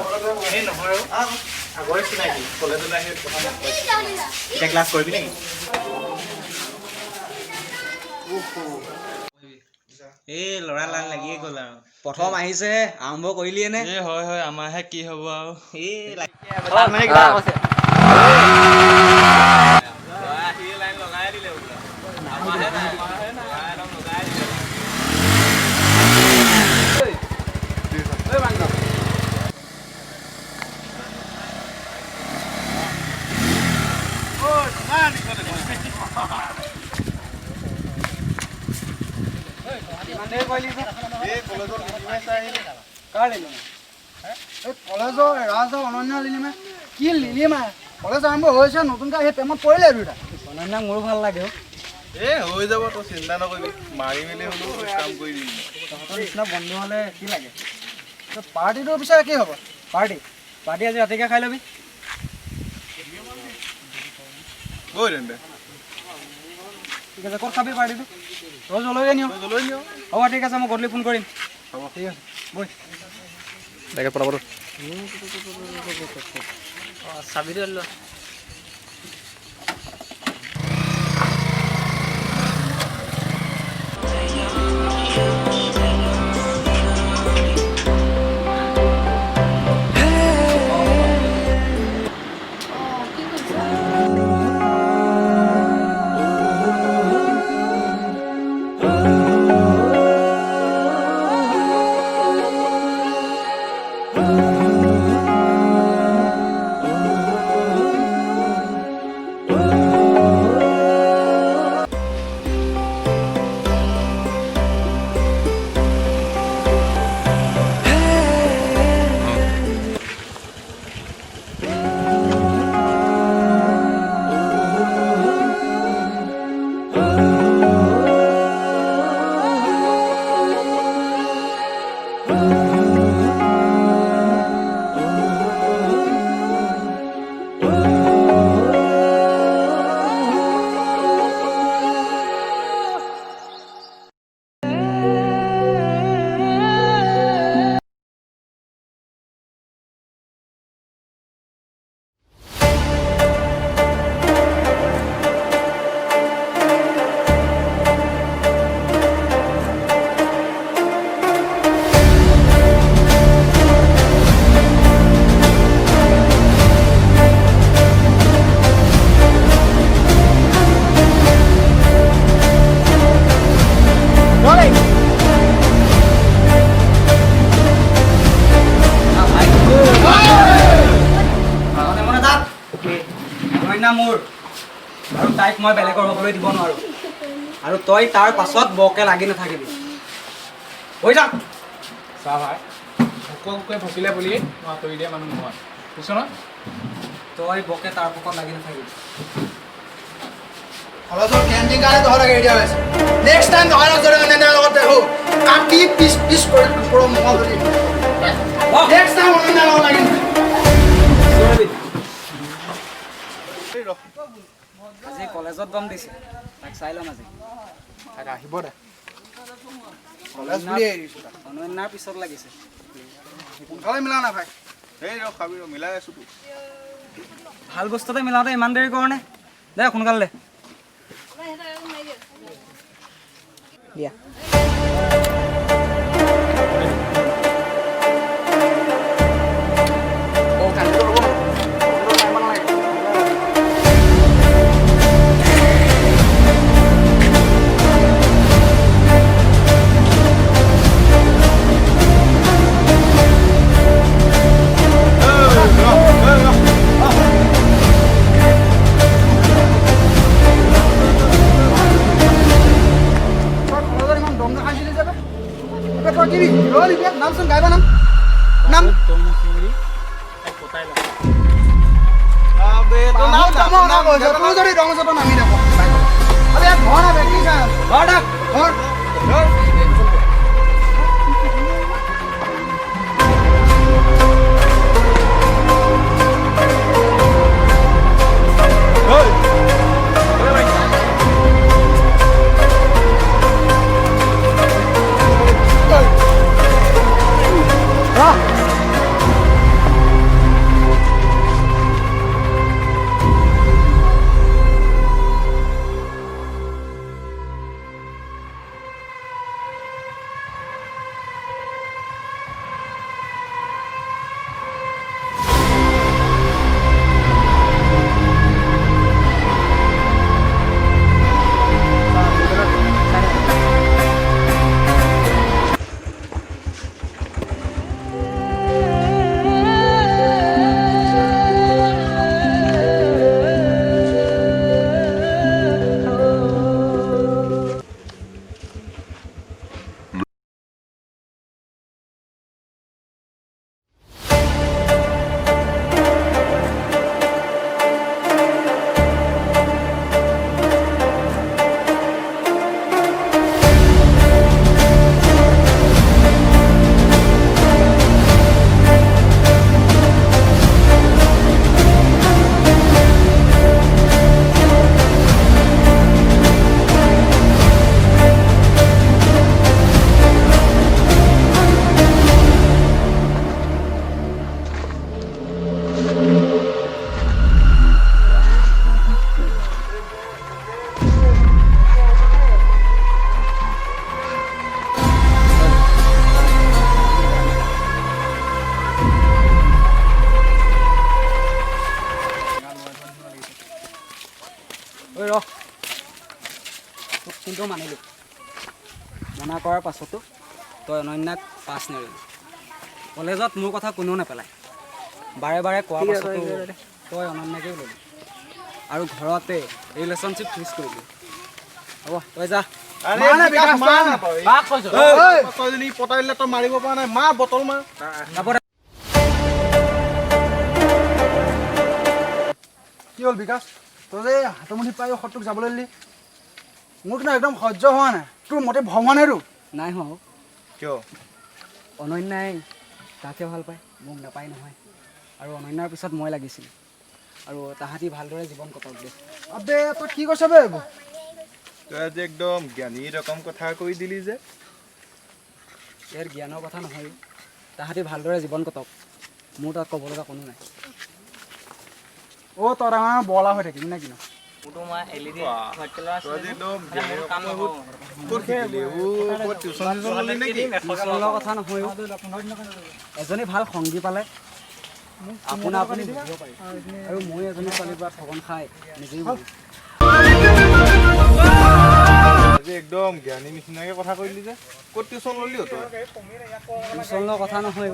এই নহয় আগৰে চিনাকি কলেজলৈ আহি প্ৰথম এতিয়া ক্লাছ কৰিবি নেকি? এই ল'ৰা লাল লাগিয়ে গ'ল আৰু প্ৰথম আহিছে আৰম্ভ কৰিলিয়ে নে? হয় হয় আমাৰহে কি হ'ব আৰু এই লাইন লগাই দিলে কলেজৰ ৰাজৰ অনন্য লিলিমা কি লিলিমা কলেজ আৰম্ভ হৈছে নতুনকৈ সেই প্ৰেমত পৰিলে দুটা অনন্যাক মোৰো ভাল লাগে হৈ যাব তই চিন্তা নকৰিবি মাৰি মেলি হ'লেও কাম কৰি দিম তহঁতৰ নিচিনা বন্ধু হ'লে কি লাগে পাৰ্টিটো পিছে কি হ'ব পাৰ্টি আজি ৰাতিকে খাই ল'বি গৈ তেন্তে ঠিক আছে ক'ত খাবি পাৰ্টিটো তই জলৈকে নিয় হ'ব ঠিক আছে মই গধূলি ফোন কৰিম হ'ব ঠিক আছে বৈ তাকে পঠাব চাবিটো লোৱা মোৰ আৰু তাইক মই বেলেগৰ হ'বলৈ দিব নোৱাৰোঁ আৰু তই তাৰ পাছত বকে লাগি নাথাকিবি হৈ যা চা ভাই ভোকে ভকিলে বুলি মই আঁতৰি দিয়া মানুহ নহয় বুজিছ ন তই বকে তাৰ পকত লাগি নাথাকিবি কলেজৰ কেণ্টিন কাৰণে তহঁতক এৰি দিয়া হৈছে নেক্সট টাইম তহঁতক যদি অন্যান্যৰ লগত দেখোঁ কাটি পিচ কৰি পুৰো মঙহ ধৰি নেক্সট টাইম অন্যান্যৰ লগত লাগি আজি কলেজত দম দিছে তাক চাই ল'ম আজি তাক আহিব দে কলেজ বুলি এৰিছোঁ তাক অনন্যাৰ পিছত লাগিছে সোনকালে মিলা না ভাই খাবি মিলাই আছো ভাল বস্তুতে মিলাওঁতে ইমান দেৰি কৰনে দে সোনকালে দে দিয়া নাম চোন গাইবা নাম নাম যদি ৰং জত নামি দেখোঁ ঘৰ না বেকি ঘৰ ঘৰ ভুলটো মানিলোঁ। মনা কৰাৰ পাছতো তই অনন্যাক পাছ নেৰিলি। কলেজত মোৰ কথা কোনেও নেপেলায়। বাৰে বাৰে কোৱাৰ পাছতো তই অনন্যাকেই ল'লি আৰু ঘৰতে ৰিলেশ্যনশ্বিপ ফিক্স কৰিলি। হ'ব তই যা। ছোৱালীজনী পতাই দিলে তই মাৰিব পৰা নাই, মা বটল মাৰ। কি হ'ল বিকাশ, তই যে হাতমুঠি পাই সত্ৰক যাবলৈ দিলি, মোৰ কিন্তু একদম সহ্য হোৱা নাই। তোৰ মতে ভগৱান নাইতো? নাই হোৱা কিয়? অনন্যাই তাকে ভাল পায়, মোক নাপায় নহয়। আৰু অনন্যাৰ পিছত মই লাগিছিলোঁ আৰু তাহাঁতি ভালদৰে জীৱন কটাওক দে। আবে তই কি কৈছ বে এইবোৰ? তই আজি একদম জ্ঞানী ৰকম কথা কৈ দিলি যে। ইয়াৰ জ্ঞানৰ কথা নহয়, তাহাঁতি ভালদৰে জীৱন কটাওক, মোৰ তাত ক'ব লগা কোনো নাই। অ' তই ডাঙৰ বলা হৈ থাকিবি নে কিনো? টিউচনৰ কথা নহয়, এজনী ভাল সংগী পালে আপোনা আপুনি বুজিব পাৰি। আৰু মই এজনী ছোৱালীৰ পৰা ঠগন খাই নিজেই আজি একদম জ্ঞানী নিচিনাকে কথা কৈ দিলি যে। ক'ত টিউচন ল'লি তই? টিউচনৰ কথা নহয়,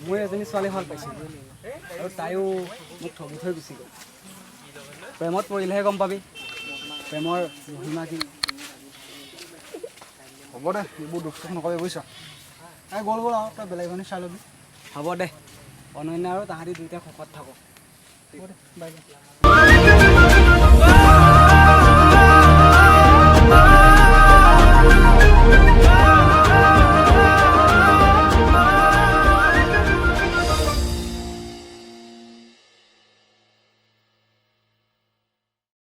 মই এজনী ছোৱালী ভাল পাইছিলোঁ আৰু তাইও মোক ঠগি থৈ গুচি গ'ল। প্ৰেমত পৰিলেহে গম পাবি প্ৰেমৰ মহিমা কি। হ'ব দে, এইবোৰ দুখ চুখ নকবি বুজিছ। এই গ'ল আৰু তই বেলেগ এজনী চাই ল'বি। হ'ব দে, অনন্যা আৰু তাহাঁতি দুয়োটা সুখত থাকক। হ'ব দে, বাই বাই।